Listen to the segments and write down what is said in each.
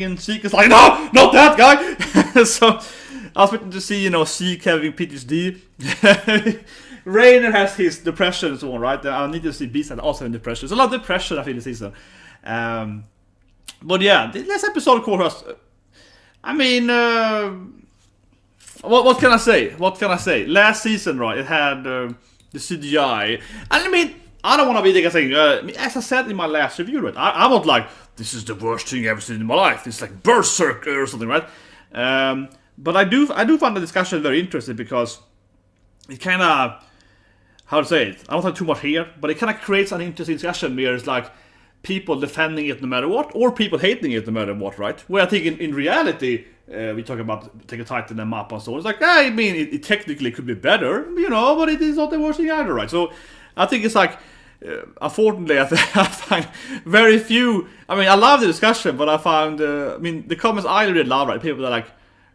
And Zeke is like, no, not that guy. So I was waiting to see, Zeke having PTSD. Rainer has his depression and so on, right? I need to see Beast also in depression. There's a lot of depression I feel this season. But yeah, this episode called us. I mean, what can I say? What can I say? Last season, right? It had the CGI, and I mean, I don't want to be like saying, as I said in my last review, right? I'm not like this is the worst thing I've ever seen in my life. It's like Berserker or something, right? But I do find the discussion very interesting because it kind of, how to say it? I don't have too much here, but it kind of creates an interesting discussion where it's like people defending it no matter what, or people hating it no matter what, right? Where I think in reality, we talk about take a Titan and map and so on. It's like, I mean, it technically could be better, but it is not the worst thing either, right? So I think it's like, unfortunately, I find very few. I mean, I love the discussion, but I found, the comments I really love, right? People that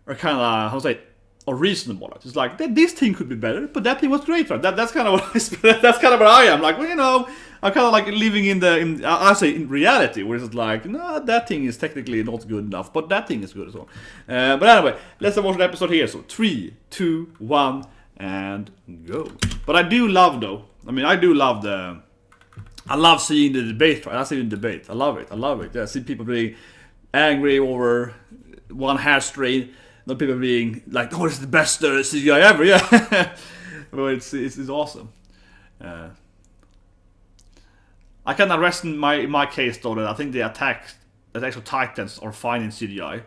are kind of, how to say, unreasonable. Right? It's like this thing could be better, but that thing was great, right? That's kind of what that's kind of what I am. Like, well, I'm kind of like living in reality, where it's like, no, that thing is technically not good enough, but that thing is good as well. But anyway, let's watch the episode here. So 3, 2, 1, and go. But I do love, though. I mean, I love seeing the debate, right? I see the debate. I love it. Yeah, I see people being angry over one hairstring. Not people being like, oh, this is the best CGI ever, yeah. Well, it's awesome. I cannot rest in my case, though, that I think the actual Titans are fine in CGI.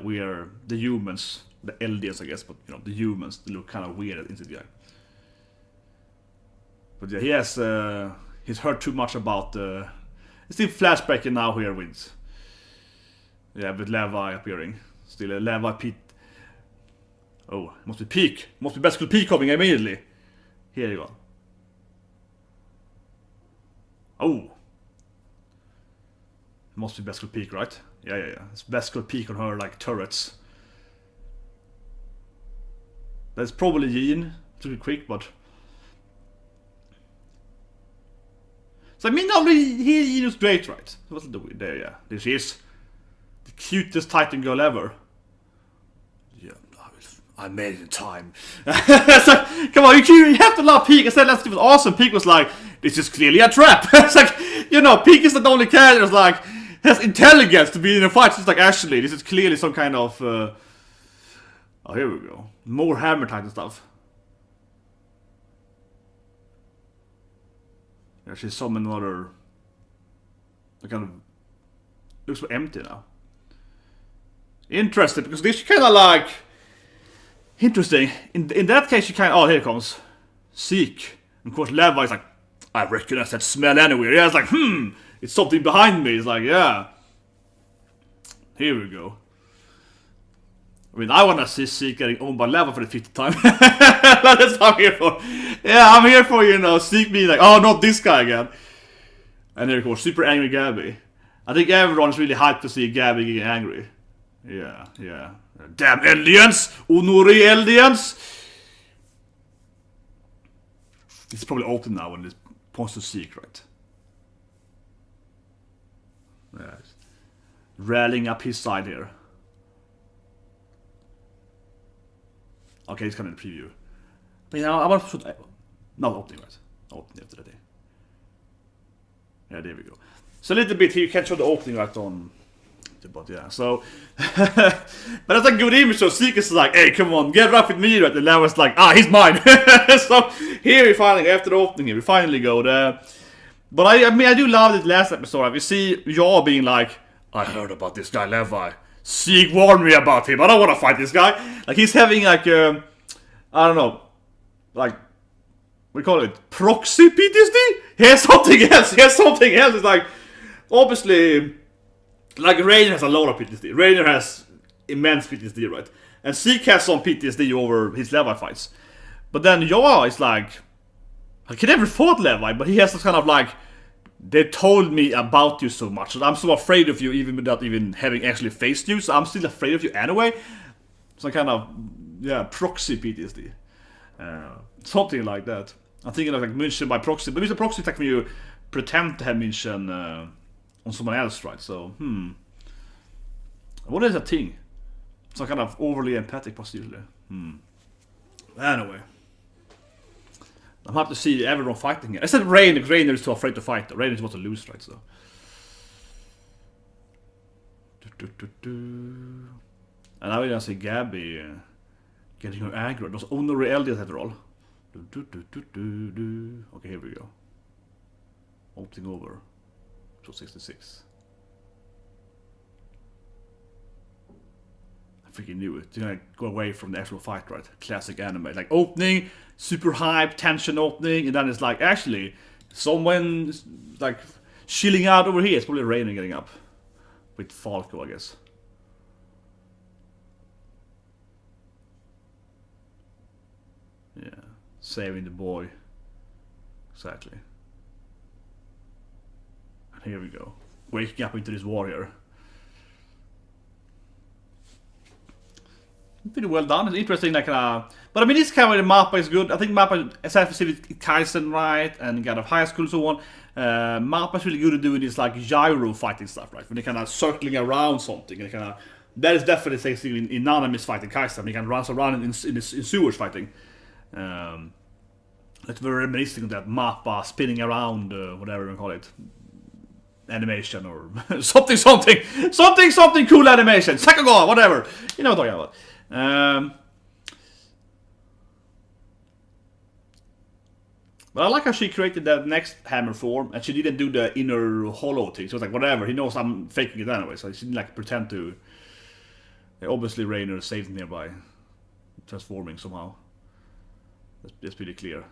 We are the humans, the LDs, I guess, but the humans look kind of weird in CGI. But yeah, he's heard too much about it's still flashbacking now here with Levi appearing. Still a Levi Pete. Oh, must be Peak. Must be Beskul Peak coming immediately. Here you go. Oh. Must be Beskul Peak, right? Yeah. It's Beskul Peak on her, like, turrets. That's probably Jean. To be quick, but... So, I mean, he was great, right? What's the there, yeah. There she is. The cutest Titan girl ever. Yeah, I made it in time. It's like, come on, you have to love Peak. I said last it was awesome. Peak was like, this is clearly a trap. It's like, Peak is the only character that's like, has intelligence to be in a fight. It's like, actually, this is clearly some kind of, oh, here we go. More Hammer Titan stuff. Yeah, she's summoned another, the kind of, looks so empty now. Interesting, because this kind of like interesting. In that case, you kind of, oh, here it comes Zeke. And of course, Levi's like, I recognize that smell anywhere. Yeah, it's like, it's something behind me. It's like, yeah, here we go. I mean, I want to see Zeke getting owned by Levi for the 50th time. That's what I'm here for. Yeah, I'm here for Zeke being like, oh, not this guy again. And there, of course, super angry Gabby. I think everyone's really hyped to see Gabby getting angry. Yeah. Damn Eldians! Onori Eldians! It's probably open now when this points to Zeke, right? Yeah. Rallying up his side here. Okay, it's kind of the preview. But I want to shoot... Not opening, right? Opening after that day. Yeah, there we go. So a little bit here, you can show the opening right on... But yeah, so... but that's a good image, so Zeke is like, hey, come on, get rough with me, right? And Levi's like, he's mine! So here we finally, after the opening here, we finally go there. But I mean, I do love this last episode, right? We see Yaw being like, I heard about this guy Levi. Zeke warned me about him. I don't want to fight this guy. Like, he's having like, I don't know, like, we call it proxy PTSD? He has something else. It's like, obviously, like Rainer has a lot of PTSD. Rainer has immense PTSD, right? And Zeke has some PTSD over his Levi fights. But then Yaw is like, he never fought Levi, but he has this kind of like, they told me about you so much, and I'm so afraid of you even without even having actually faced you, so I'm still afraid of you anyway. Some kind of, proxy PTSD. Something like that. I'm thinking of like München by proxy, but it's a proxy attack when you pretend to have München on someone else, right? So, What is that thing? Some kind of overly empathic possibly. Anyway. I'm happy to see everyone fighting here. I said Rainer is too afraid to fight though. Rainer is wants to lose, right? So. And now we see Gabby getting her aggro. Those only reality after all. Okay, here we go. Opting over. 266. I freaking knew it. You're gonna go away from the actual fight, right? Classic anime. Like opening, super hype, tension opening, and then it's like actually someone like chilling out over here. It's probably Rainer getting up. With Falco, I guess. Yeah. Saving the boy. Exactly. And here we go. Waking up into this warrior. Pretty well done. It's interesting, like, but I mean, this kind of the Mappa is good. I think Mappa, as I see with Kaizen, right, and God of High School and so on, Mappa is really good at doing this, like, gyro fighting stuff, right, when they kind of circling around something, and kind of, that is definitely something in Nanamis fighting Kaizen, he can run around in sewers fighting. It's very reminiscent of that Mappa spinning around, whatever you call it, animation or something cool animation, Sakagon, whatever, you know what I'm talking about. But I like how she created that next hammer form, and she didn't do the inner hollow thing. She was like, whatever, he knows I'm faking it anyway, so she didn't like pretend to. Obviously, Rainer saved him here by transforming somehow. That's pretty clear.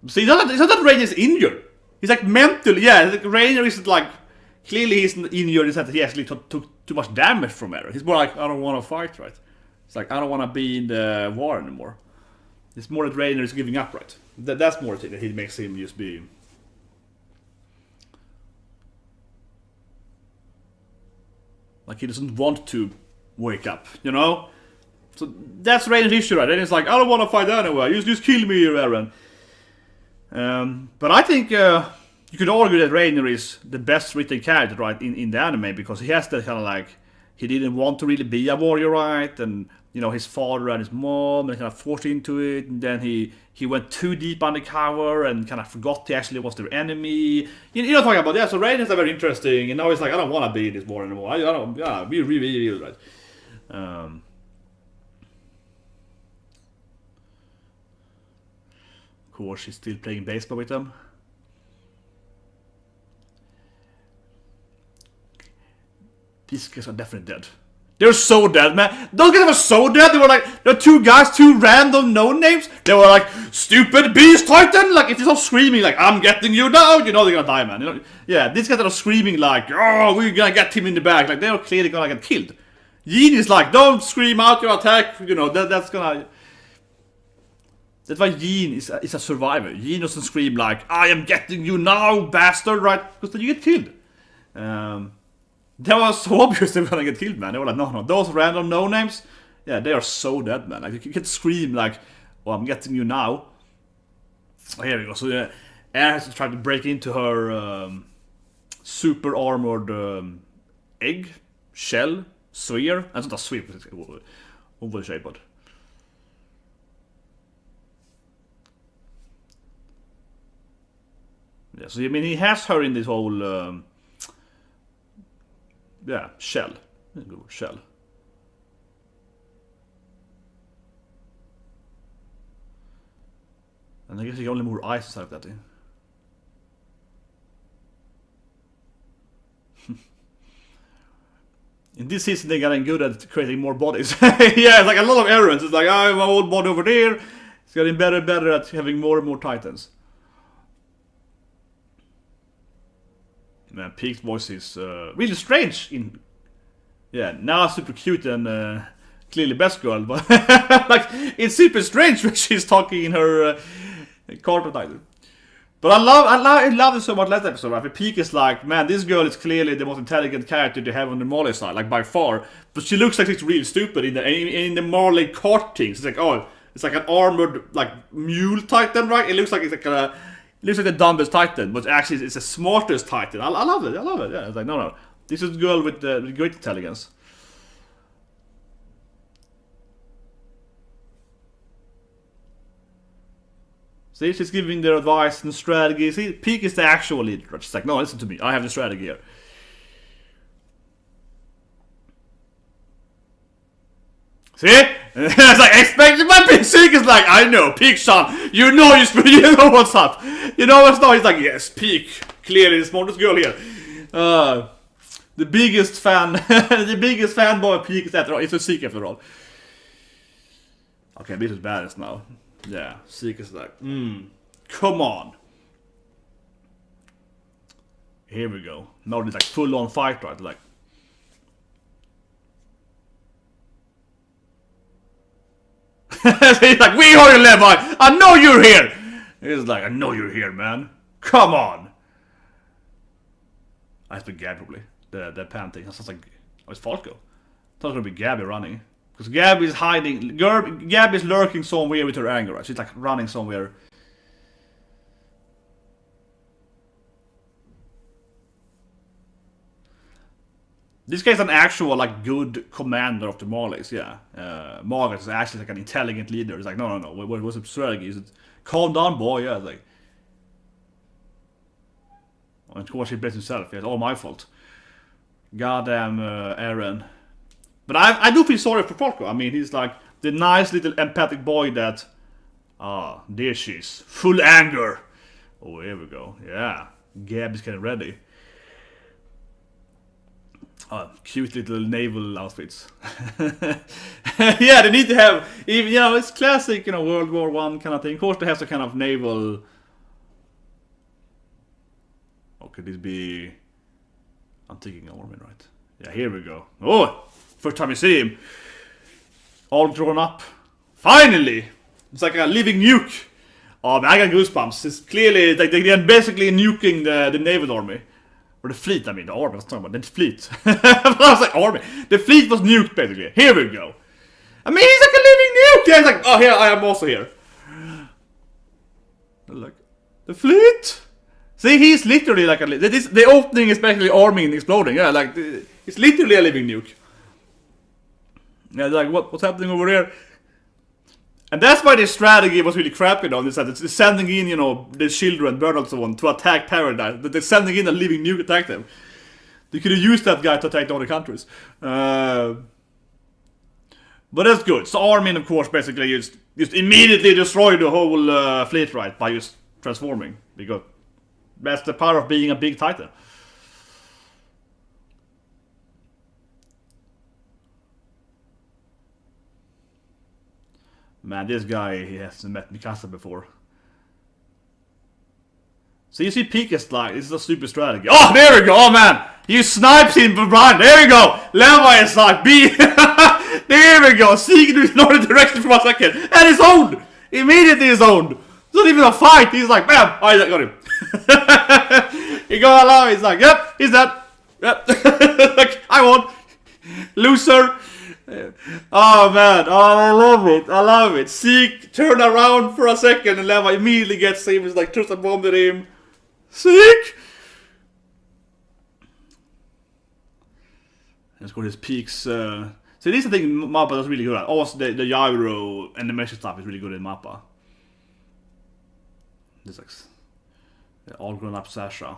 See, it's not that Rainer is injured. He's like mentally, yeah. Like Rainer isn't like clearly he's injured. Is that he actually took too much damage from Eren. He's more like I don't want to fight, right? It's like I don't want to be in the war anymore. It's more that Rainer is giving up, right? That's more thing that he makes him just be. Like he doesn't want to wake up, you know? So that's Rainer's issue, right? And it's like, I don't want to fight anyway, just kill me, Eren. But I think you could argue that Rainer is the best written character, right, in the anime, because he has that kind of like, he didn't want to really be a warrior, right? And, you know, his father and his mom, and kind of forced into it, and then he went too deep undercover and kind of forgot he actually was their enemy. You know what I'm talking about? Yeah, so Rainer's very interesting, and now he's like, I don't want to be in this war anymore. I don't, yeah, be really, right. Of course, she's still playing baseball with them. These guys are definitely dead. They're so dead, man. Those guys were so dead. They were like, there were two guys, two random no-names. They were like, stupid beast titan. Like, if they start screaming like, I'm getting you now, you know they're gonna die, man. You know? Yeah, these guys are screaming like, oh, we're gonna get him in the back. Like, they're clearly gonna get killed. Yin is like, don't scream out your attack. You know, that's gonna... That's why Yin is a survivor. Yin doesn't scream like, I am getting you now, bastard, right? Because then you get killed. That was so obvious they were gonna get killed, man. They were like, no, those random no-names, yeah, they are so dead, man. Like, you can scream like, oh, I'm getting you now. Oh, here we go. So, Eren has to try to break into her super armored egg, shell, sphere. It's not a sphere, but it's oval shape, but... Yeah, so I mean, he has her in this whole... yeah, shell. Shell. And I guess you can only move eyes inside of that thing. In this season, they're getting good at creating more bodies. Yeah, it's like a lot of errands. It's like, I have my old body over there. It's getting better and better at having more and more titans. Man, Peak's voice is really strange. Yeah, now super cute and clearly best girl, but like it's super strange when she's talking in her cartoon title. But I love it so much last episode. Right? Peak is like, man, this girl is clearly the most intelligent character they have on the Marley side, like by far. But she looks like she's really stupid in the Marley cart things. It's like, oh, it's like an armored like mule titan, right? It looks like it's like It looks like the dumbest Titan, but actually it's the smartest Titan. I love it. I love it. Yeah, it's like no. This is a girl with great intelligence. See, she's giving their advice and strategy. See, Peak is the actual leader. She's like, no, listen to me. I have the strategy here. See? It's like, expecting my Peak. Seek is like, I know, Peak, son. You know what's up. You know what's up. He's like, yes, Peak. Clearly the smartest girl here. The biggest fan, the biggest fanboy of Peak is after all. It's a Seek after all. Okay, this is badass now. Yeah, Seek is like, come on. Here we go. Now it's like full on fight, right? Like, he's like, we are you, Levi. I know you're here. He's like, I know you're here, man. Come on. I have to Gabby probably. The panting. That sounds like, oh, it's Falco. It's not gonna be Gabby running. Because Gabby is hiding. Gabby is lurking somewhere with her anger. Right? She's like running somewhere. This guy's an actual like good commander of the Marleys, yeah. Margaret is actually like an intelligent leader. He's like, no. What's the strategy? Is it calm down, boy? Yeah, it's like. And of course he blames himself. Yeah, it's all my fault. Goddamn Eren. But I do feel sorry for Falco. I mean, he's like the nice little empathic boy that... there she is. Full anger. Oh, here we go. Yeah. Gabby's getting ready. Cute little naval outfits. Yeah, they need to have... Even, you know, it's classic, you know, World War I kind of thing. Of course, they have some kind of naval... Oh, could this be... I'm thinking Armin, right? Yeah, here we go. Oh! First time you see him. All drawn up. Finally! It's like a living nuke. Oh, man, I got goosebumps. It's clearly like they're basically nuking the naval army. Or the fleet, I mean. The army, I was talking about. The fleet. I was like, army. The fleet was nuked, basically. Here we go. I mean, he's like a living nuke! Yeah, he's like, oh, here, I am also here. Like, the fleet? See, he's literally like a... The opening is basically army and exploding. Yeah, like, it's literally a living nuke. Yeah, like, what's happening over here? And that's why the strategy was really crappy, though. It's sending in, you know, the children, bird and so on, to attack Paradise. They're sending in a living nuke to attack them. They could have used that guy to attack the other countries. But that's good. So Armin, of course, basically just immediately destroyed the whole fleet, right, by just transforming. Because that's the power of being a big Titan. Man, this guy, he hasn't met Mikasa before. So you see Peak is like, this is a stupid strategy. Oh, there we go, oh man! You sniped him from behind, there we go! Levi is like, there we go! Seeking to ignore the direction for a second. And he's owned! Immediately he's owned! It's not even a fight, he's like, bam! I got him. He got alive, he's like, yep, he's dead. Yep. Like, I won. Loser. Oh man, oh, I love it. Seek, turn around for a second and Levi immediately gets him, he's like, throws a bomb at him. Seek! Let's go to his Peaks. So this is the thing Mappa does really good at. Also, the gyro and the mesh stuff is really good in Mappa. This like all grown up Sasha.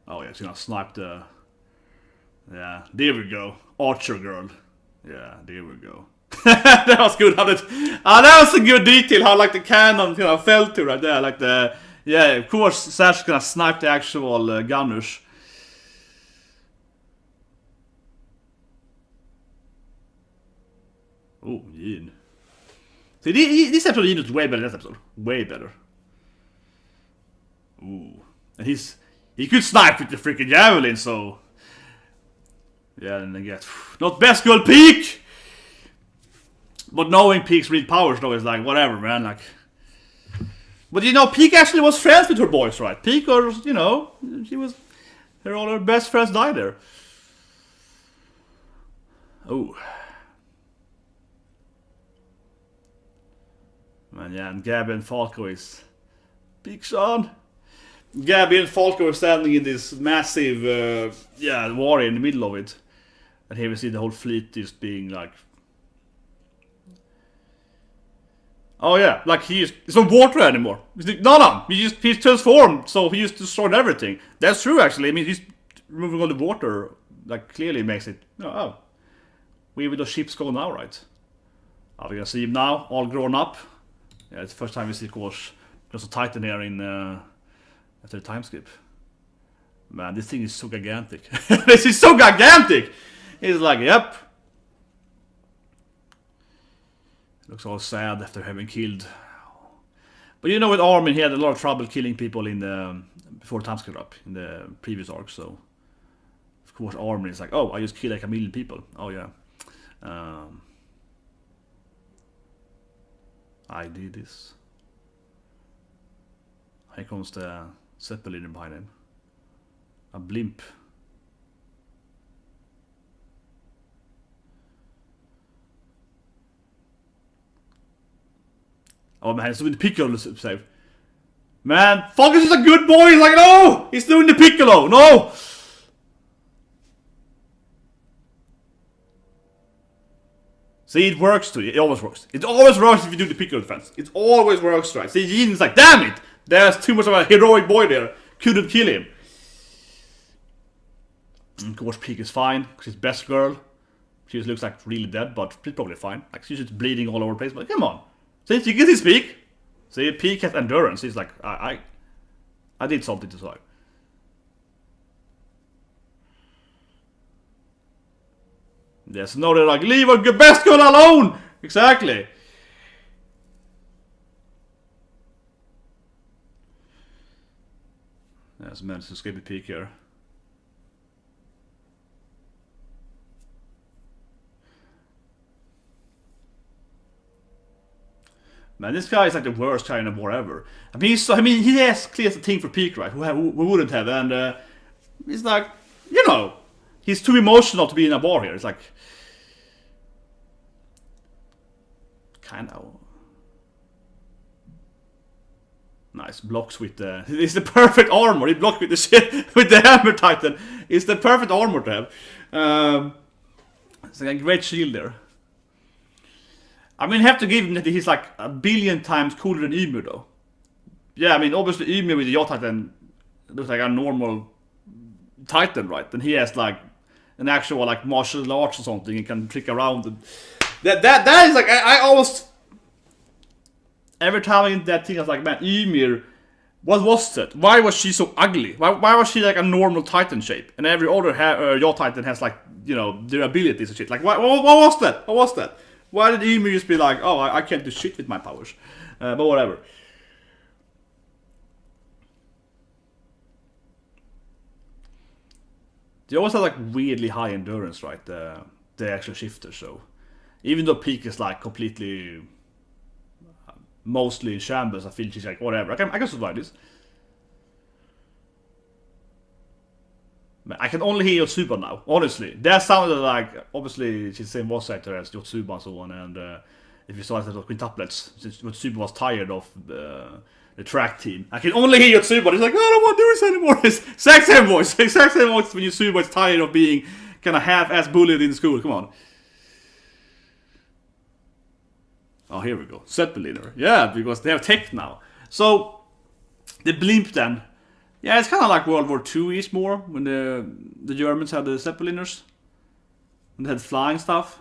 Oh yeah, she's gonna snipe the... Yeah, there we go. Archer girl. Yeah, there we go. That was good. That was a good detail. How like the cannon kind of fell to right there. Like the... Yeah, of course Sasha's gonna snipe the actual gunners. Oh, Yin. See, this episode Yin is way better than this episode. Way better. Ooh. And he could snipe with the freaking javelin, so... Yeah, and then get... Not best girl Peak! But knowing Peak's real powers, though, is like, whatever, man, like... But, you know, Peak actually was friends with her boys, right? Peak was, you know, she was... All her best friends died there. Oh. Man, yeah, and Gabby and Falco is... Big Sean. Gabby and Falco were standing in this massive war in the middle of it. And here we see the whole fleet just being like... Oh yeah, like he's not water anymore. No, he's transformed, so he just destroyed everything. That's true actually, I mean he's removing all the water, like clearly makes it... Oh, where will the ships go now, right? Are we gonna see him now, all grown up? Yeah, it's the first time we see, of course, there's a Titan here in... after the time skip. Man, this thing is so gigantic. This is so gigantic! He's like, yep. Looks all sad after having killed. But you know, with Armin, he had a lot of trouble killing people in the before time skip up in the previous arc. So, of course, Armin is like, oh, I just killed like 1 million people. Oh yeah, I did this. Here comes the Zeppelin behind him. A blimp. Oh man, he's doing the Piccolo save. Man, Focus is a good boy! He's like, no! He's doing the Piccolo! No! See, it works too. It always works. It always works if you do the Piccolo defense. It always works, right? See, Jin's like, damn it! There's too much of a heroic boy there. Couldn't kill him. And of course, Peak is fine. She's best girl. She just looks like really dead, but she's probably fine. Like, she's just bleeding all over the place. But come on. See, you can see Peak. See, Peak has endurance. He's like, I did something to survive. Yes, no, they're like, leave our best girl alone! Exactly. Yes, managed to escape a Peak here. Man, this guy is like the worst guy in the war ever. I mean, he has clear a thing for Peak, right? Who wouldn't have? And he's like, you know, he's too emotional to be in a bar here. It's like, kind of nice blocks with the. It's the perfect armor. He blocked with the shit with the Hammer Titan. It's the perfect armor to have. It's like a great shield there. I mean, I have to give him that he's like 1 billion times cooler than Ymir, though. Yeah, I mean, obviously Ymir with the Yacht Titan looks like a normal Titan, right? And he has like an actual like martial arts or something and can trick around. And that is like I almost every time in that thing I was like, man, Ymir, what was that? Why was she so ugly? Why was she like a normal Titan shape? And every other Yacht Titan has like, you know, their abilities and shit. Like, what was that? What was that? Why did Ymir just be like, oh, I can't do shit with my powers? But whatever. They always have like weirdly high endurance, right? The actual shifter, so. Even though Peak is like completely... mostly in shambles, I feel she's like, whatever, I can survive this. I can only hear Yotsuba now, honestly. That sounded like, obviously, she's the same voice actor as Yotsuba and so on, and if you saw it as quintuplets, since Yotsuba was tired of the track team. I can only hear Yotsuba, he's like, I don't want to do this anymore. It's exact same voice, exact same voice when Yotsuba is tired of being kind of half-ass bullied in school, come on. Oh, here we go, Zeppeliner. Yeah, because they have tech now. So, the blimp then. Yeah, it's kind of like World War II-ish more, when the Germans had the Zeppeliners. And they had flying stuff.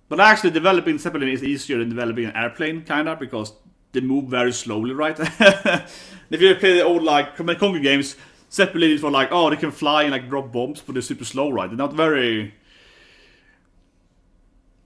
But actually developing Zeppelin is easier than developing an airplane, kind of, because they move very slowly, right? If you play the old, like, Command & Conquer games, Zeppelins were like, oh, they can fly and, like, drop bombs, but they're super slow, right? They're not very...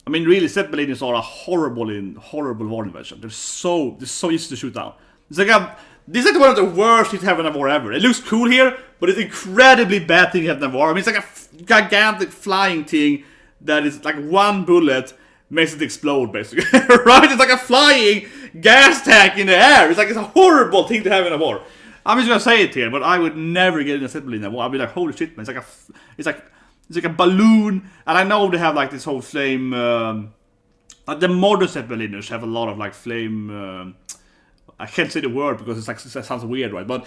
I mean, really, Zeppelins are a horrible war invention. They're so easy to shoot down. It's like this is like one of the worst things to have in a war ever. It looks cool here, but it's incredibly bad thing to have in a war. I mean, it's like a gigantic flying thing that is like one bullet makes it explode, basically. Right? It's like a flying gas tank in the air. It's like it's a horrible thing to have in a war. I'm just gonna say it here, but I would never get in a Zeppelin in a war. I'd be like, holy shit, man! It's like a balloon, and I know they have like this whole flame. The modern Zeppeliners have a lot of like flame I can't say the word because it's like, it sounds weird, right? But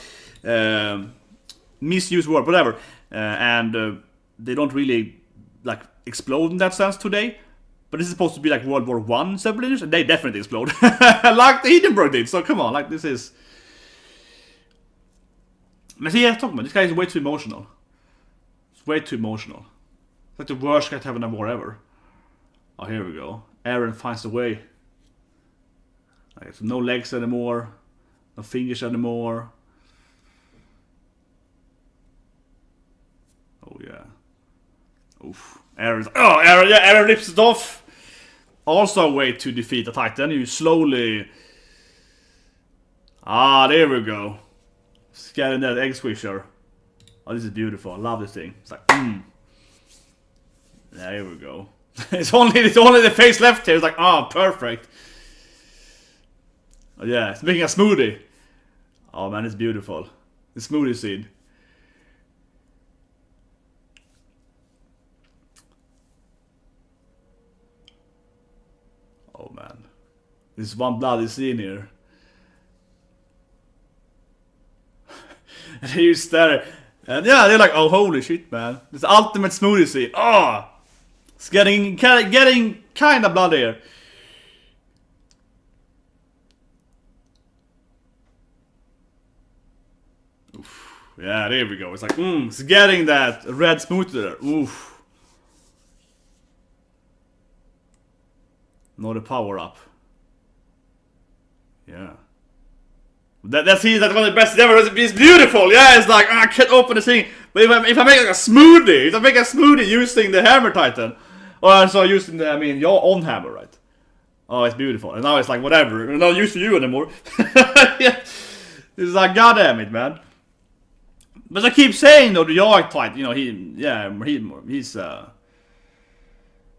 misused word, whatever. And they don't really like explode in that sense today. But this is supposed to be like World War I civilizations, and they definitely explode. Like the Hindenburg did, so come on, like this is... Men see, I'm talking about, this guy is way too emotional. It's way too emotional. It's like the worst guy to have in a war ever. Oh, here we go. Eren finds a way. Like, so no legs anymore, no fingers anymore. Oh yeah. Oof. Eren rips it off. Also a way to defeat a Titan. You slowly... Ah, there we go. Scanning that egg squisher. Oh, this is beautiful. I love this thing. It's like, There we go. it's only the face left here. It's like, oh, perfect. Oh, yeah, it's making a smoothie. Oh man, it's beautiful. The smoothie scene. Oh man. This is one bloody scene here. And you stare. And yeah, they're like, oh holy shit, man. This ultimate smoothie scene. Oh! It's getting kind of bloody here. Oof. Yeah, there we go. It's like, it's getting that red smoothie there. Oof. Not a power up. Yeah. That's one of the best ever. It's beautiful. Yeah, it's like, I can't open the thing. But if I make like a smoothie, using the hammer titan, or so using your own hammer, right? Oh, it's beautiful. And now it's like whatever. I'm not used to you anymore. Yeah. It's like, goddamn it, man. But I keep saying though, the York fight, he's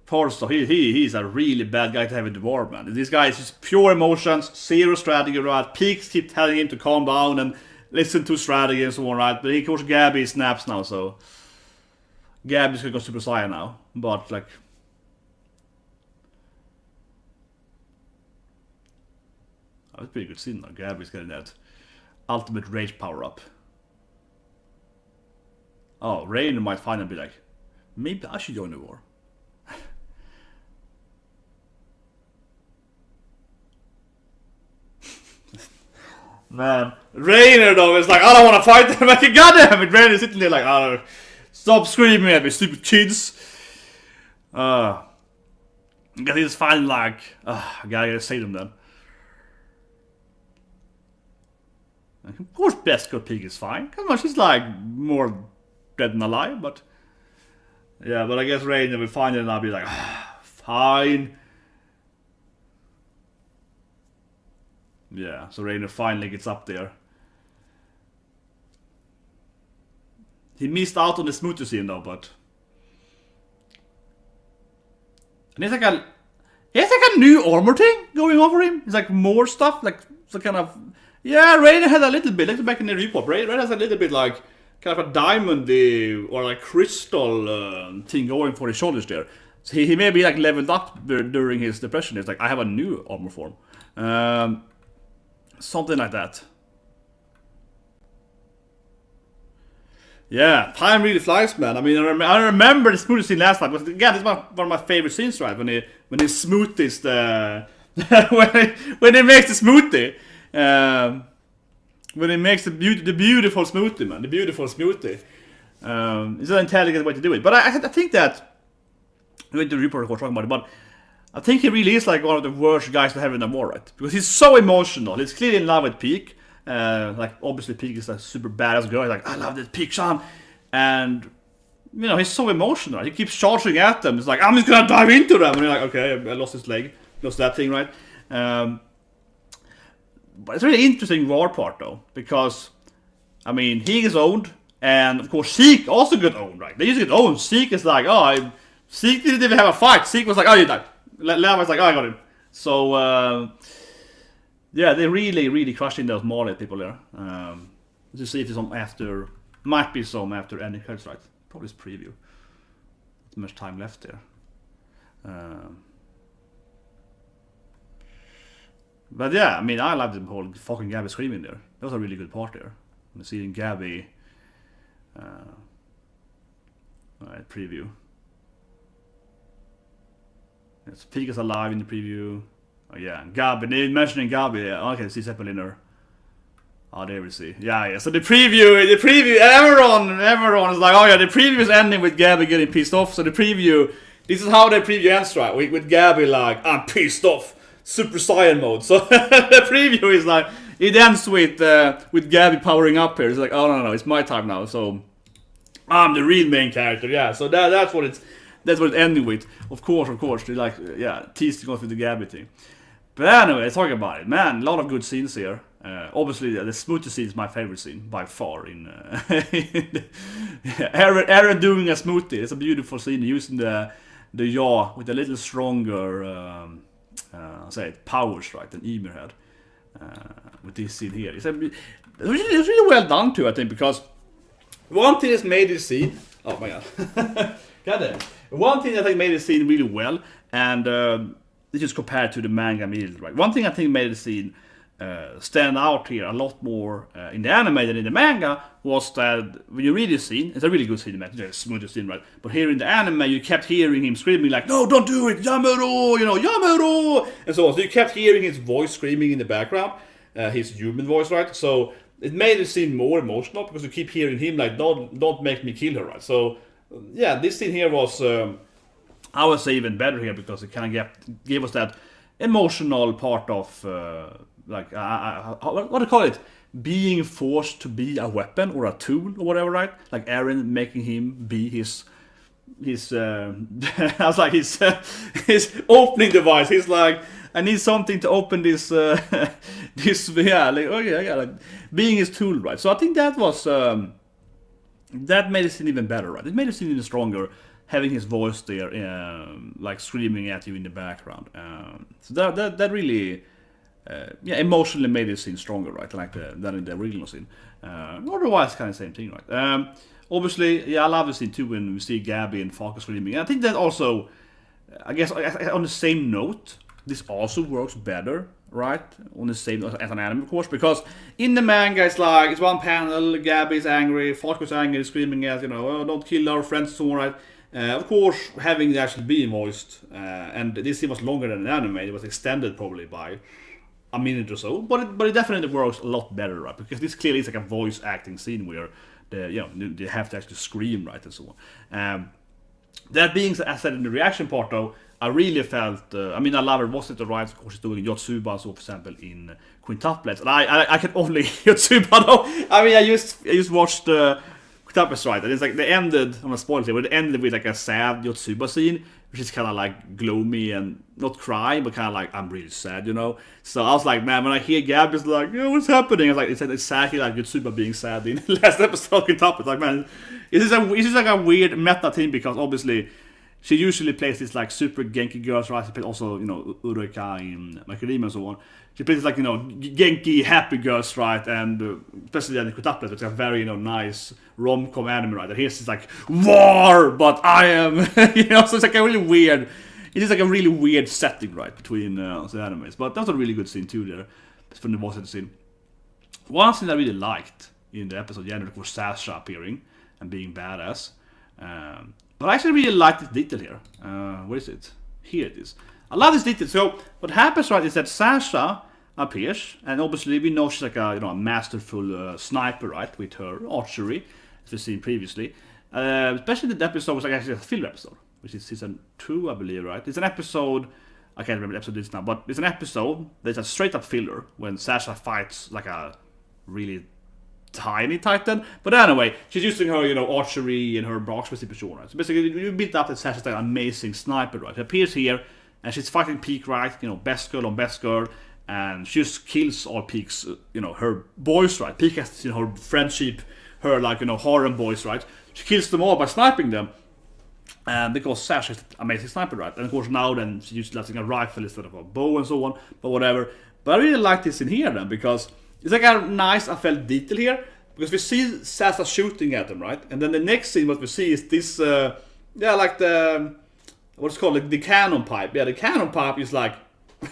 Forster, he's a really bad guy to have in the war, man. This guy is just pure emotions, zero strategy, right? Peaks keep telling him to calm down and listen to strategy and so on, right? But of course Gabby snaps now, so Gabby's gonna go Super Saiyan now. But like, oh, it's a pretty good scene now. Gabby's getting that ultimate rage power up. Oh, Rainer might finally be like, maybe I should join the war. Man, Rainer though is like, I don't want to fight them. Like, goddamn it, Rainer's sitting there like, oh, stop screaming at me, stupid kids. Because he's finally like, I gotta say them then. Of course, Beskar Pig is fine. Come on, she's like more dead than alive, but yeah, but I guess Rainer will find it and I'll be like, fine. Yeah, so Rainer finally gets up there. He missed out on the smoothie scene though, but... And it's like a new armor thing going over him. It's like more stuff, like so kind of... Yeah, Rainer had a little bit, like back in the report, Rainer has a little bit like kind of a diamondy or like crystal thing going for his shoulders there. So he maybe like leveled up during his depression. It's like, I have a new armor form. Something like that. Yeah, time really flies, man. I mean, I remember the smoothie scene last time. But again, it's one of my favorite scenes, right? When he smoothies the when he makes the smoothie. When he makes the beautiful smoothie, man. The beautiful smoothie. It's an intelligent way to do it. But I think that we went to the report, of course, talking about it, but I think he really is like one of the worst guys to have in a war, right? Because he's so emotional. He's clearly in love with Peak. Like, obviously Peak is a super badass girl. He's like, I love this Peak-san. And, he's so emotional. He keeps charging at them. It's like, I'm just gonna dive into them. And you're like, okay, I lost his leg. Lost that thing, right? But it's a really interesting war part, though. Because, he gets owned. And, of course, Zeke also got owned, right? They used to get owned. Zeke is like, Zeke didn't even have a fight. Zeke was like, you died. Lava's like, I got him. So, yeah, they really crushing those Marley people there. Let's see if there's some after, might be some after any cards, right? Probably it's preview. Not much time left there. But yeah, I mean, I love the whole fucking Gabby screaming there. That was a really good part there. Seeing Gabby. Alright, preview. Yes, Pika's alive in the preview. Oh yeah, Gabi. They mentioning Gabi. Yeah. Okay, see Zeppeliner. Oh, there we see. Yeah. So the preview, everyone is like, oh yeah, the preview is ending with Gabi getting pissed off. So the preview, this is how the preview ends, right? With Gabi like, I'm pissed off, Super Saiyan mode. So the preview is like, it ends with Gabi powering up here. It's like, oh no, it's my time now. So I'm the real main character. Yeah. So that's what it's ending with. Of course. They like, teasing off with the Gabi thing. But anyway, talking about it, man, a lot of good scenes here. Obviously, the smoothie scene is my favorite scene by far. Eren doing a smoothie. It's a beautiful scene using the yaw with a little stronger, powers, right, than Ymir had. With this scene here, it's really well done too, I think, because one thing that's made this scene. Oh my god, goddamn. One thing I think made the scene really well, and this is compared to the manga immediately, right? One thing I think made the scene stand out here a lot more in the anime than in the manga was that when you read this scene, it's a really good scene, it's a smooth scene, right? But here in the anime, you kept hearing him screaming like, "No, don't do it, Yamero!" Yamero! And so on. So you kept hearing his voice screaming in the background, his human voice, right? So it made the scene more emotional because you keep hearing him like, "Don't make me kill her," right? So yeah, this scene here was, I would say, even better here because it kind of gave us that emotional part of, what do you call it? Being forced to be a weapon or a tool or whatever, right? Like Eren making him be his I was like his opening device. He's like, I need something to open this like being his tool, right? So I think that was that made it seem even better, right? It made it seem even stronger, having his voice there, like screaming at you in the background. So that really, emotionally made it scene stronger, right? Like than in the original scene. Otherwise, kind of same thing, right? Obviously, I love the scene too when we see Gabi and Falco screaming. And I think that also, I guess, on the same note, this also works better, right? On the same as an anime, of course, because in the manga it's like it's one panel, Gabi's angry, Falco's angry, screaming at oh, don't kill our friends, so right. Of course, having it actually being voiced, and this scene was longer than an anime. It was extended probably by a minute or so, but it definitely works a lot better, right? Because this clearly is like a voice acting scene where they have to actually scream, right, and so on. That being said, in the reaction part though, I really felt, I love it, was it the right, of course, doing Yotsuba, so for example, in quintuplets, and I can only Yotsuba though. I just watched quintuplets, right, and it's like they ended, I'm gonna spoil it, but it ended with like a sad Yotsuba scene, which is kind of like gloomy and not crying, but kind of like, I'm really sad, So I was like, man, when I hear Gabby's like, what's happening? I was like, it's exactly like Yotsuba being sad in the last episode of quintuplets. Like, man, is this like a weird meta thing, because obviously she usually plays this like super Genki girls, right? She plays also, Ureka in Macadamia and so on. She plays like, Genki happy girls, right? And especially in quintuplets, which is a very, nice rom-com anime, right? And here's this like, war, but I am, so it's like a really weird, it is like a really weird setting, right? Between the animes. But that's a really good scene too there, from the voice scene. One scene I really liked in the episode, was Sasha appearing and being badass. But I actually really like this detail here. Where is it? Here it is. I love this detail. So what happens, right, is that Sasha appears, and obviously we know she's like a masterful sniper, right, with her archery, as we've seen previously. Especially the episode was like actually a filler episode, which is season 2, I believe, right? It's an episode, I can't remember the episode this now, but it's an episode that's a straight up filler when Sasha fights like a really tiny titan, but anyway, she's using her, archery and her marksmanship and so on. Right? So basically, you built up that Sasha's like an amazing sniper, right? She appears here, and she's fighting Peak, right? Best girl on best girl, and she just kills all Peak's, her boys, right? Peak has, her friendship, her like, harem boys, right? She kills them all by sniping them, and because Sasha's an amazing sniper, right? And of course now then she uses like a rifle instead of a bow and so on, but whatever. But I really like this in here then, because it's like a nice, I felt, detail here, because we see Sasha shooting at them, right? And then the next scene, what we see is this, like the, what's called, like the cannon pipe. Yeah, the cannon pipe is like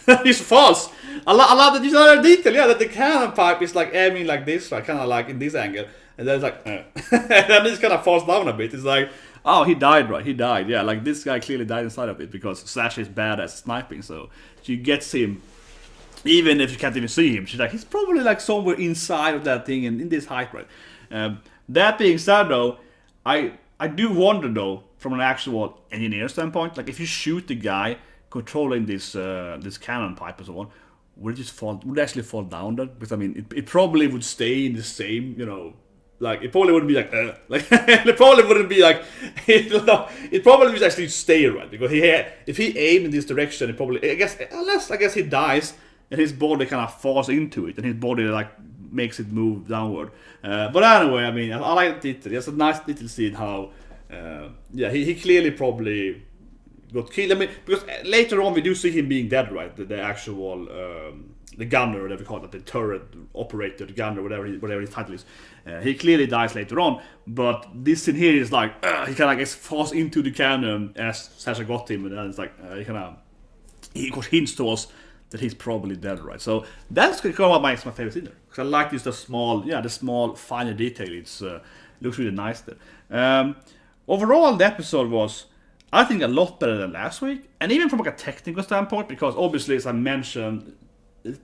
It's false. I love that. You know the detail, yeah, that the cannon pipe is like aiming like this, right, kind of like in this angle, and then it's like, and then it kind of falls down a bit. It's like, oh, he died, right? He died, yeah. Like this guy clearly died inside of it because Slash is bad at sniping, so she gets him. Even if you can't even see him, she's like, he's probably like somewhere inside of that thing and in this height, right? That being said, though, I do wonder though, from an actual engineer standpoint, like if you shoot the guy controlling this this cannon pipe and so on, would it just fall? Would it actually fall down then? Because I mean, it probably would stay in the same, you know, like it probably wouldn't be like it probably wouldn't be like it probably would actually stay, right? Because if he aimed in this direction, it probably, I guess, unless he dies and his body kind of falls into it and his body like makes it move downward. But anyway, I mean, I like it. It's a nice little scene how he clearly probably got killed. I mean, because later on we do see him being dead, right? The actual the gunner, whatever we call it, the turret operator, the gunner, whatever his title is. He clearly dies later on, but this scene here is like he kind of, I guess, falls into the cannon as Sasha got him, and then it's like he hints to us that he's probably dead, right? So that's kind of what makes my favorite scene there, because I like this the small finer detail. It's looks really nice there. Overall, the episode was, I think, a lot better than last week, and even from like a technical standpoint, because obviously, as I mentioned,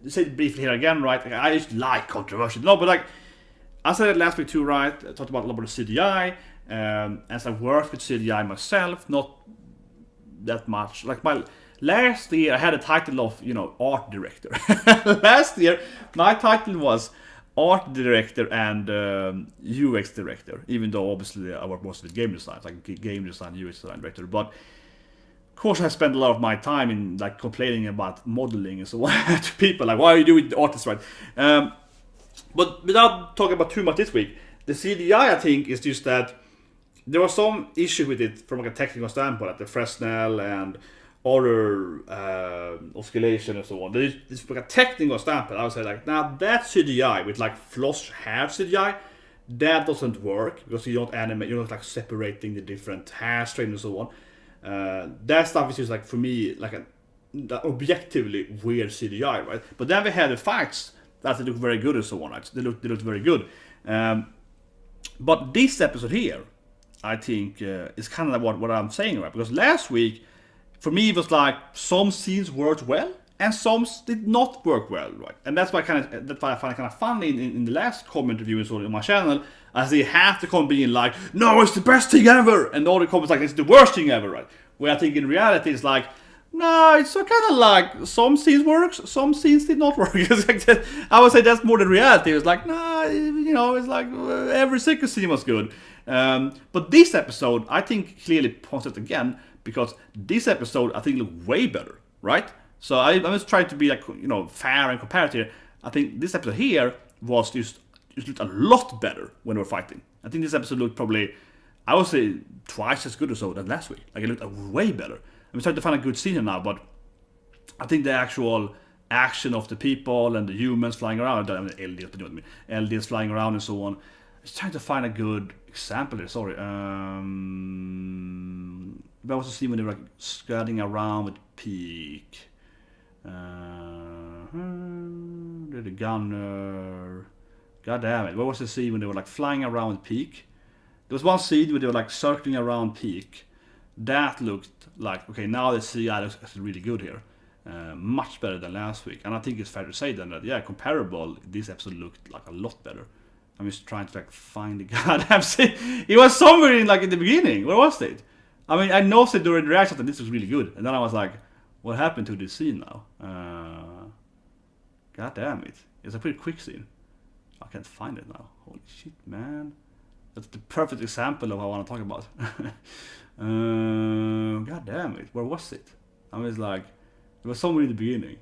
say it briefly here again, right? Like, I just like controversy, no, but like I said it last week too, right? I talked about a lot about the CGI, as I worked with CGI myself, not that much. Like last year, I had a title of, art director. Last year, my title was art director and UX director, even though obviously I work mostly with game design, like game design, UX design director. But of course, I spent a lot of my time in like complaining about modeling and so on to people, like, why are you doing the artist, right? But without talking about too much this week, the CGI, I think, is just that there was some issue with it from like a technical standpoint, like the Fresnel and other oscillation and so on. This from like a technical standpoint, I would say, like, now that CGI with like flush hair CGI, that doesn't work because you don't animate, you're not like separating the different hair strain and so on. That stuff is just like, for me, like an objectively weird CGI, right? But then we had the fights that they look very good and so on, right? They looked very good. But this episode here, I think, is kind of like what I'm saying, right? Because last week, for me, it was like some scenes worked well and some did not work well, right? And that's why I find it kind of funny in the last comment review and so on my channel, as they have to come being like, no, it's the best thing ever, and all the comments like, it's the worst thing ever, right? Where I think in reality it's like, no, it's so kind of like some scenes works, some scenes did not work. I would say that's more the reality. It's like, nah, it's like every single scene was good. But this episode, I think, clearly points it again, because this episode, I think, looked way better, right? So I'm just trying to be like, fair and comparative. I think this episode here was just looked a lot better when we were fighting. I think this episode looked probably, I would say, twice as good or so than last week. Like, it looked way better. I'm trying to find a good scene now, but I think the actual action of the people and the humans flying around, I mean, LDs, but you know what I mean, LDs flying around and so on. I was trying to find a good example here, sorry. But I also see when they were like skirting around with Peak. The gunner. God damn it. What was the scene when they were like flying around with Peak? There was one scene where they were like circling around Peak. That looked like, okay, now the CGI looks really good here. Much better than last week. And I think it's fair to say then that, yeah, comparable, this episode looked like a lot better. I'm just trying to like find the goddamn scene. It was somewhere in the beginning. Where was it? I mean, I noticed it during the reaction that this was really good. And then I was like, what happened to this scene now? God damn it. It's a pretty quick scene. I can't find it now. Holy shit, man. That's the perfect example of what I want to talk about. God damn it. Where was it? I was like, it was somewhere in the beginning.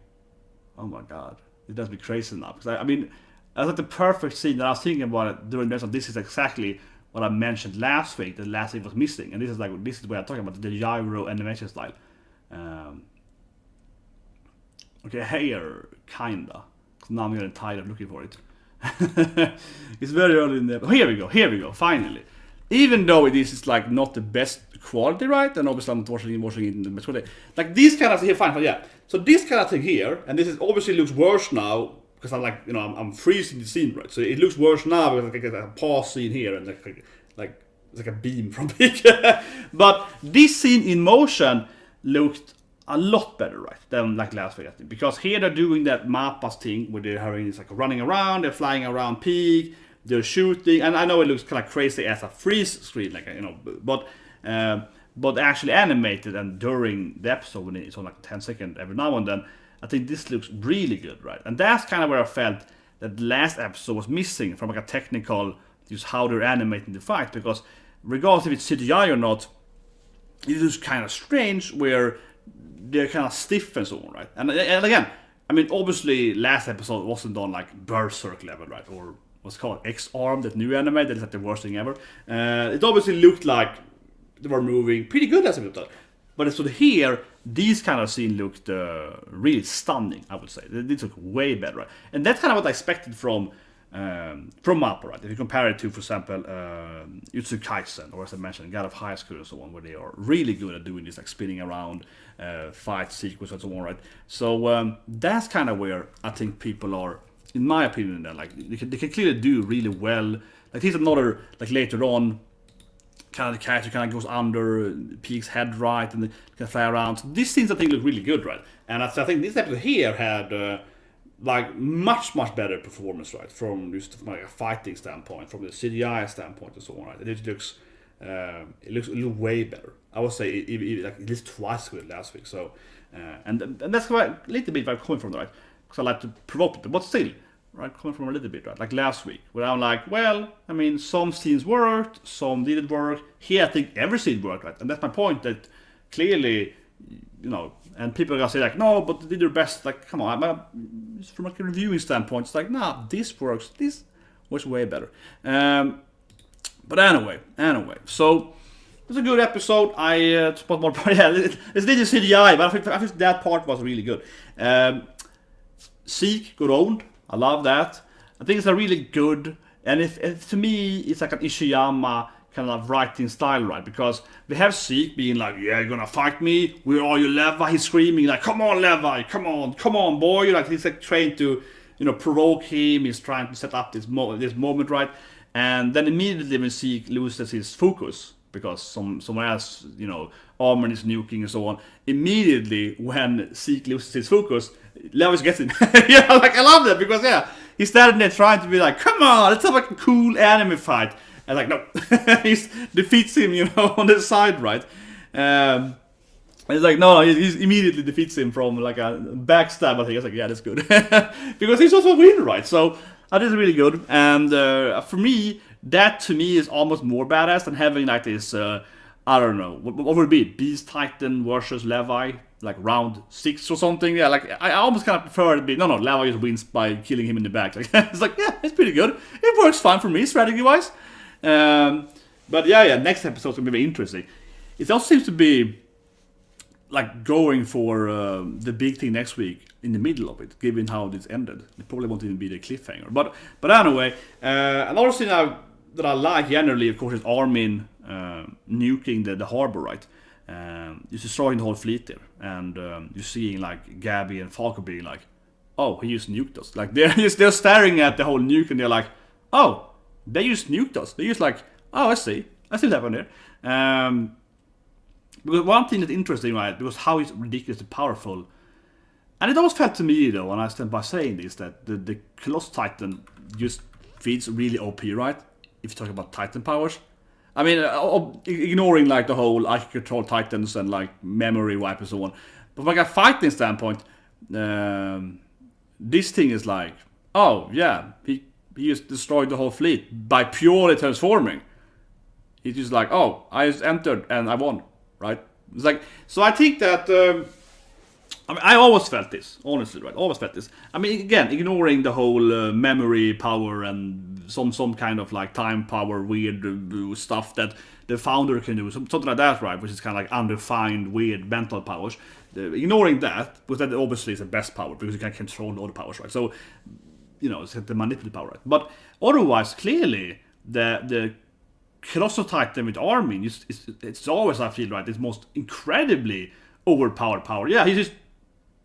Oh my god. It does me crazy now. Because I mean, that's like the perfect scene that I was thinking about it during the rest of this is exactly what I mentioned last week. That last week was missing. And this is where I'm talking about the gyro animation style. Okay, here, kinda. Now I'm getting tired of looking for it. It's very early in the... Here we go, finally. Even though it is like not the best quality right, and obviously I'm watching it in the maturity. Like these kind of here, fine, but yeah. So this kind of thing here, and this is obviously looks worse now because I'm like, I'm freezing the scene, right? So it looks worse now because I get a pause scene here and like it's like a beam from big. But this scene in motion looked a lot better, right, than like last week, I think, because here they're doing that Mappas thing where they're having it's like running around, they're flying around peak, they're shooting, and I know it looks kind of crazy as a freeze screen, like but actually animated, and during the episode when it's on like 10 seconds every now and then, I think this looks really good, right? And that's kind of where I felt that the last episode was missing from like a technical, just how they're animating the fight, because regardless if it's CGI or not, it is kind of strange where they're kind of stiff and so on, right? And again, I mean, obviously, last episode wasn't on like Berserk level, right? Or what's called X-Arm, that new anime that is like the worst thing ever. It obviously looked like they were moving pretty good as a result. But so here, these kind of scenes looked really stunning, I would say. They look way better, right? And that's kind of what I expected from Mappa, right? If you compare it to, for example, Jujutsu Kaisen, or as I mentioned, God of High School and so on, where they are really good at doing this, like spinning around, fight sequence and so on, right? So that's kind of where I think people are, in my opinion, then, like they can clearly do really well. Like here's another, like later on, kind of the character kind of goes under Peak's head, right, and they can fly around. So these scenes I think look really good, right? And I think this episode here had like much better performance, right, from like a fighting standpoint, from the CGI standpoint and so on, right? And it looks way better. I would say like at least twice as good last week. So and that's why a little bit where I'm coming from, right? Because I like to provoke it, but still, right, coming from a little bit, right? Like last week, where I'm like, well, I mean, some scenes worked, some didn't work. Here, I think every scene worked, right? And that's my point, that clearly, and people are gonna say like, no, but they did their best. Like, come on, from like a reviewing standpoint, it's like, nah, this works. This was way better. But anyway, so it was a good episode. I suppose more. Yeah, it's did the CGI, but I think that part was really good. Zeke got owned. I love that. I think it's a really good, and if to me it's like an Ishiyama kind of writing style, right? Because we have Zeke being like, yeah, you're gonna fight me, where are you, Levi? He's screaming like, come on, Levi, come on, boy. Like he's like trying to, provoke him. He's trying to set up this moment, right? And then immediately when Zeke loses his focus, because someone else, Armin is nuking and so on, immediately when Zeke loses his focus, Levis gets him. Like I love that, because he's standing there trying to be like, come on, let's have like a cool anime fight. And like, no, he defeats him, on the side, right? And it's like, no, he immediately defeats him from like a backstab. I think it's like, yeah, that's good. Because he's also a winner, right? So that is really good. And for me, that to me is almost more badass than having like this, I don't know, what would it be? Beast Titan versus Levi, like round 6 or something. Yeah, like I almost kind of prefer it to be, no, Levi just wins by killing him in the back. Like, it's like, yeah, it's pretty good. It works fine for me, strategy-wise. But next episode's gonna be very interesting. It also seems to be like going for the big thing next week in the middle of it, given how this ended. It probably won't even be the cliffhanger. But anyway, another thing that I like generally, of course, is Armin nuking the harbor, right? You're destroying the whole fleet there, and you're seeing like Gabby and Falco being like, "Oh, he just nuked us." Like they're staring at the whole nuke, and they're like, "Oh, they just nuked us." They're just like, "Oh, I see what happened there." Because one thing that's interesting, right, because how he's ridiculously powerful, and it always felt to me though, and I stand by saying this, that the Colossus Titan just feels really OP, right? If you talk about Titan powers. I mean, ignoring like the whole I can control Titans and like memory wipe and so on. But from like a fighting standpoint, this thing is like, oh yeah, he just destroyed the whole fleet by purely transforming. He's just like, oh, I just entered and I won, right? It's like, so I think that, I mean, I always felt this, honestly, right? Always felt this. I mean, again, ignoring the whole memory power and some kind of like time power, weird stuff that the founder can do, something like that, right? Which is kind of like undefined, weird mental powers. Ignoring that, because that obviously is the best power, because you can control all the powers, right? So, it's the manipulative power, right? But otherwise, clearly, the Colossal Titan with Armin, it's always, I feel, right, this most incredibly overpowered power. Yeah, he just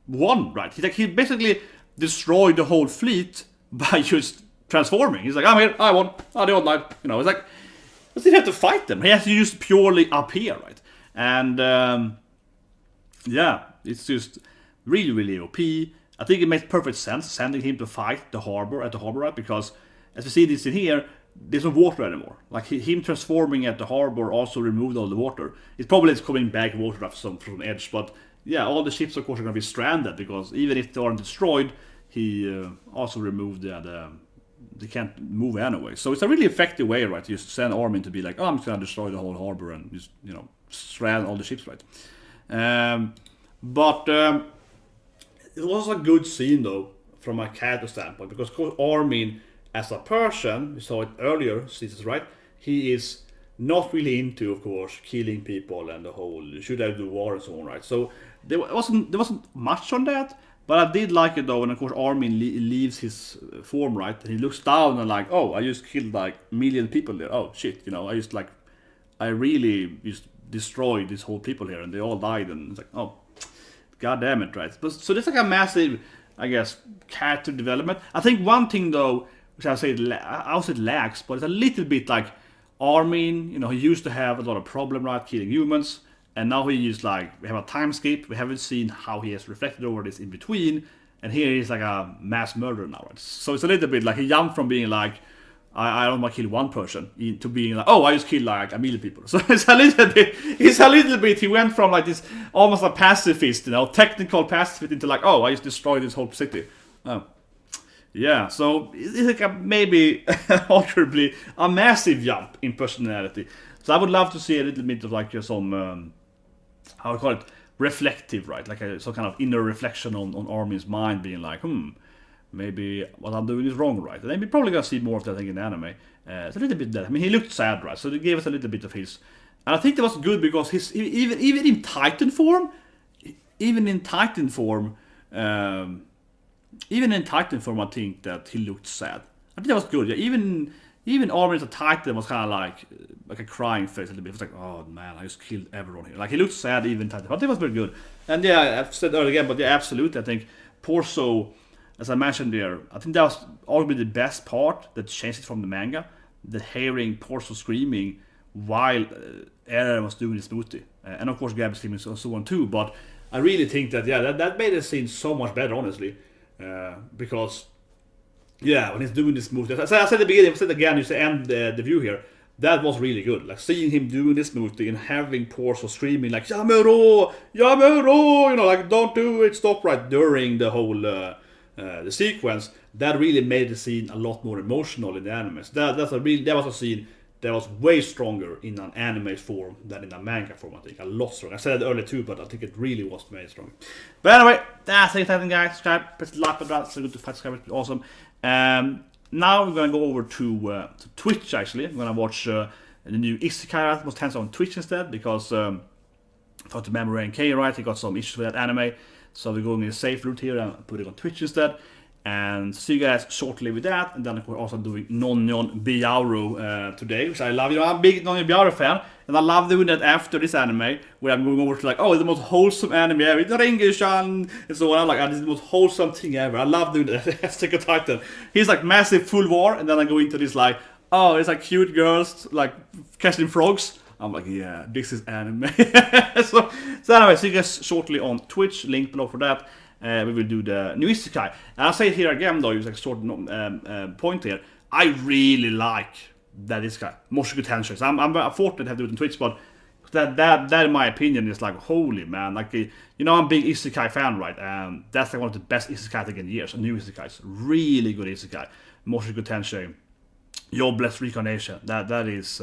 won, right? He basically destroyed the whole fleet by just transforming. He's like, I'm here, I won, they all died. You know, it's like, he didn't have to fight them. He has to use purely up here, right? And yeah, it's just really, really OP. I think it makes perfect sense sending him to fight at the harbor, right? Because as we see this in here, there's no water anymore. Like him transforming at the harbor also removed all the water. It's probably coming back water from the edge, but yeah, all the ships of course are gonna be stranded because even if they aren't destroyed, he also removed they can't move anyway. So it's a really effective way, right? You just send Armin to be like, oh, I'm just gonna destroy the whole harbor and just, you know, strand all the ships, right? But it was a good scene though, from a character standpoint, because of course Armin, as a person, we saw it earlier seasons, right? He is not really into, of course, killing people and the whole should I do war and so on, right? So there wasn't much on that, but I did like it though. And of course, Armin leaves his form, right? And he looks down and like, oh, I just killed like a million people there. Oh shit, you know, I really just destroyed this whole people here, and they all died. And it's like, oh, god damn it, right? But so there's like a massive, I guess, character development. I think one thing though, which I say lacks, but it's a little bit like Armin, you know, he used to have a lot of problem, right, killing humans, and now he is like, we have a time skip, we haven't seen how he has reflected over this in between, and here he's like a mass murderer now, right? So it's a little bit like he jumped from being like, I don't want to kill one person, to being like, oh, I just killed like a million people. So it's a little bit, he went from like this, almost a pacifist, you know, technical pacifist, into like, oh, I just destroyed this whole city. Oh. Yeah, so it's like maybe arguably a massive jump in personality. So I would love to see a little bit of like some, how I call it, reflective, right? Like some kind of inner reflection on Armin's mind, being like, maybe what I'm doing is wrong, right? And then we're probably gonna see more of that thing in the anime. It's a little bit that. I mean, he looked sad, right? So they gave us a little bit of his, and I think that was good because his even in Titan form, I think that he looked sad. I think that was good. Yeah, even Armin as a Titan was kind of like a crying face a little bit. It was like, oh man, I just killed everyone here. Like he looked sad even Titan, but it was very good. And yeah, I've said earlier again, but yeah, absolutely. I think Porso, as I mentioned there, I think that was arguably the best part that changed it from the manga. The hearing Porso screaming while Eren was doing the smoothie, and of course Gabby screaming and so on too. But I really think that that made the scene so much better, honestly. Because yeah, when he's doing this move, I said at the beginning, I said again, you say end the view here. That was really good. Like seeing him doing this smoothie and having Porso screaming like Yamero, Yamero, you know, like don't do it, stop right during the whole the sequence. That really made the scene a lot more emotional in the anime. So that was a scene that was way stronger in an anime form than in a manga form, I think. A lot stronger. I said it earlier too, but I think it really was made stronger. But anyway, that's it, guys. Subscribe, press the like button, it's so good to fight subscribers, it's awesome. Now we're gonna go over to Twitch, actually. I'm gonna watch the new Isekai that was tense on Twitch instead, because I thought the memory and K, right, he got some issues with that anime. So we're going in a safe route here and put it on Twitch instead. And see you guys shortly with that. And then we're also doing Nonyon Byaru today, which I love. You know, I'm a big Nonyon Byaru fan, and I love doing that after this anime, where I'm going over to like, oh, it's the most wholesome anime ever. It's Ringu-chan, and so on. I'm like, oh, this is the most wholesome thing ever. I love doing that. Attack on Titan. He's like massive full war, and then I go into this like, oh, it's like cute girls like catching frogs. I'm like, yeah, this is anime. so anyway, see you guys shortly on Twitch. Link below for that. We will do the new Isekai. And I'll say it here again, though, it's like a short point here. I really like that Isekai, Mushoku Tensei. So I'm fortunate to have to do it on Twitch, but that in my opinion is like, holy man, like, you know, I'm a big Isekai fan, right? And that's like one of the best Isekai I think in years. A new Isekai, really good Isekai. Mushoku Tensei, Jobless Reincarnation. That is,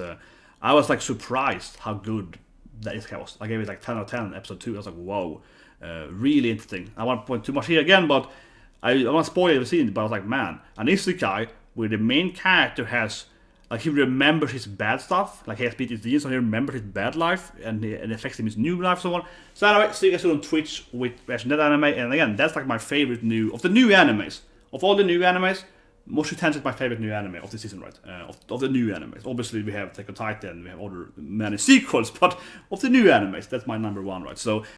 I was like surprised how good that Isekai was. I gave it like 10 out of 10, episode 2. I was like, whoa. Really interesting. I won't point too much here again, but I won't spoil the scene, but I was like, man, an Isekai where the main character has, like, he remembers his bad stuff, like he has PTSD, so he remembers his bad life, and it affects him his new life, so on. So anyway, see you guys on Twitch with that anime, and again, that's like my favorite of the new animes. Of all the new animes, Mushoku Tensei is my favorite new anime of the season, right? Of the new animes. Obviously, we have Attack on Titan, we have other many sequels, but of the new animes, that's my number one, right? So